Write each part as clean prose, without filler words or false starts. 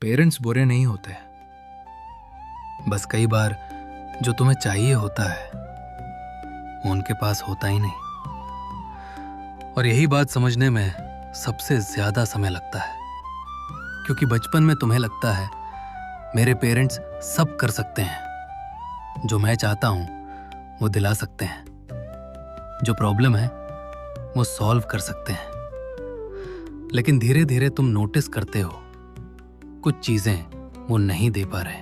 Parents बुरे नहीं होते, बस कई बार जो तुम्हें चाहिए होता है वो उनके पास होता ही नहीं। और यही बात समझने में सबसे ज्यादा समय लगता है, क्योंकि बचपन में तुम्हें लगता है मेरे पेरेंट्स सब कर सकते हैं, जो मैं चाहता हूं वो दिला सकते हैं, जो प्रॉब्लम है वो सॉल्व कर सकते हैं। लेकिन धीरे धीरे तुम नोटिस करते हो कुछ चीजें वो नहीं दे पा रहे,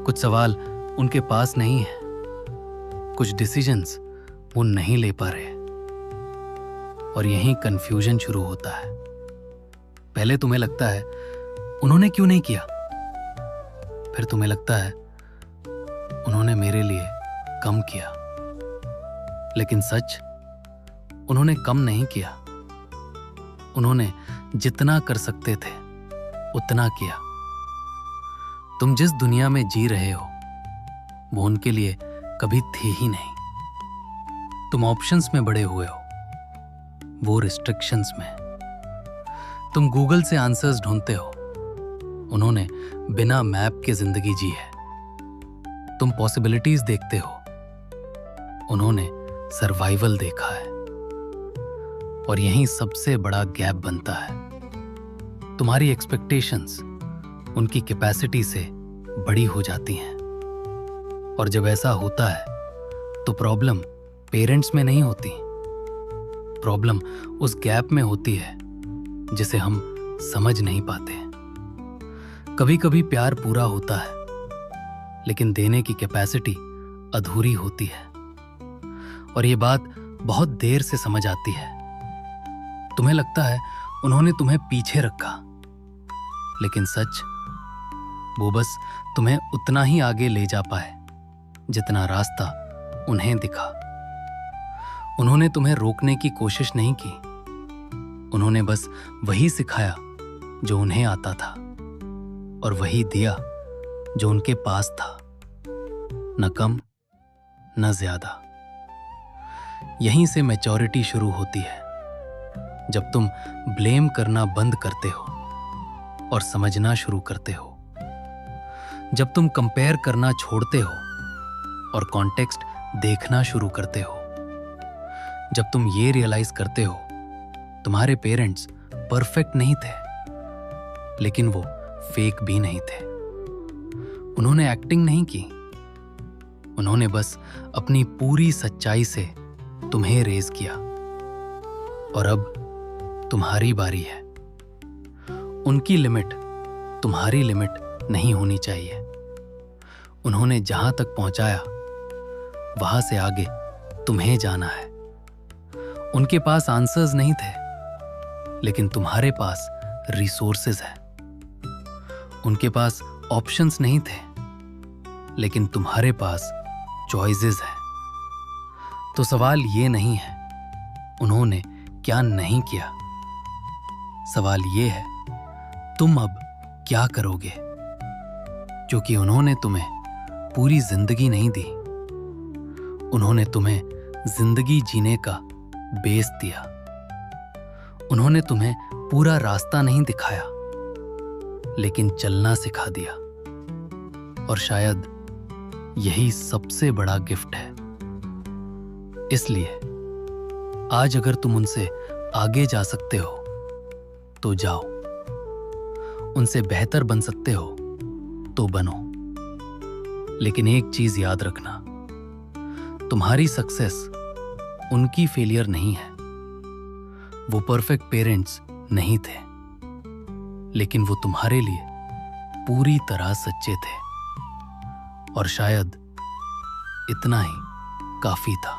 कुछ सवाल उनके पास नहीं है, कुछ डिसीजंस वो नहीं ले पा रहे, और यहीं कंफ्यूजन शुरू होता है। पहले तुम्हें लगता है उन्होंने क्यों नहीं किया, फिर तुम्हें लगता है उन्होंने मेरे लिए कम किया। लेकिन सच, उन्होंने कम नहीं किया, उन्होंने जितना कर सकते थे उतना किया। तुम जिस दुनिया में जी रहे हो वो उनके लिए कभी थी ही नहीं। तुम ऑप्शंस में बड़े हुए हो, वो रिस्ट्रिक्शंस में। तुम गूगल से आंसर्स ढूंढते हो, उन्होंने बिना मैप के जिंदगी जी है। तुम पॉसिबिलिटीज देखते हो, उन्होंने सर्वाइवल देखा है। और यहीं सबसे बड़ा गैप बनता है। तुम्हारी एक्सपेक्टेशंस उनकी कैपेसिटी से बड़ी हो जाती हैं। और जब ऐसा होता है तो प्रॉब्लम पेरेंट्स में नहीं होती, प्रॉब्लम उस गैप में होती है जिसे हम समझ नहीं पाते। कभी कभी प्यार पूरा होता है, लेकिन देने की कैपेसिटी अधूरी होती है। और ये बात बहुत देर से समझ आती है। तुम्हें लगता है उन्होंने तुम्हें पीछे रखा, लेकिन सच, वो बस तुम्हें उतना ही आगे ले जा पाए जितना रास्ता उन्हें दिखा। उन्होंने तुम्हें रोकने की कोशिश नहीं की, उन्होंने बस वही सिखाया जो उन्हें आता था, और वही दिया जो उनके पास था, न कम न ज्यादा। यहीं से मैच्योरिटी शुरू होती है, जब तुम ब्लेम करना बंद करते हो और समझना शुरू करते हो, जब तुम कंपेयर करना छोड़ते हो और कॉन्टेक्स्ट देखना शुरू करते हो, जब तुम ये रियलाइज करते हो तुम्हारे पेरेंट्स परफेक्ट नहीं थे, लेकिन वो फेक भी नहीं थे। उन्होंने एक्टिंग नहीं की, उन्होंने बस अपनी पूरी सच्चाई से तुम्हें रेज किया। और अब तुम्हारी बारी है। उनकी लिमिट तुम्हारी लिमिट नहीं होनी चाहिए। उन्होंने जहां तक पहुंचाया वहां से आगे तुम्हें जाना है। उनके पास आंसर्स नहीं थे, लेकिन तुम्हारे पास रिसोर्सेज है। उनके पास ऑप्शंस नहीं थे, लेकिन तुम्हारे पास चॉइसेस है। तो सवाल ये नहीं है उन्होंने क्या नहीं किया, सवाल ये है तुम अब क्या करोगे, क्योंकि उन्होंने तुम्हें पूरी जिंदगी नहीं दी, उन्होंने तुम्हें जिंदगी जीने का बेस दिया। उन्होंने तुम्हें पूरा रास्ता नहीं दिखाया, लेकिन चलना सिखा दिया। और शायद यही सबसे बड़ा गिफ्ट है। इसलिए आज अगर तुम उनसे आगे जा सकते हो तो जाओ, उनसे बेहतर बन सकते हो तो बनो। लेकिन एक चीज याद रखना, तुम्हारी सक्सेस उनकी फेलियर नहीं है। वो परफेक्ट पेरेंट्स नहीं थे, लेकिन वो तुम्हारे लिए पूरी तरह सच्चे थे। और शायद इतना ही काफी था।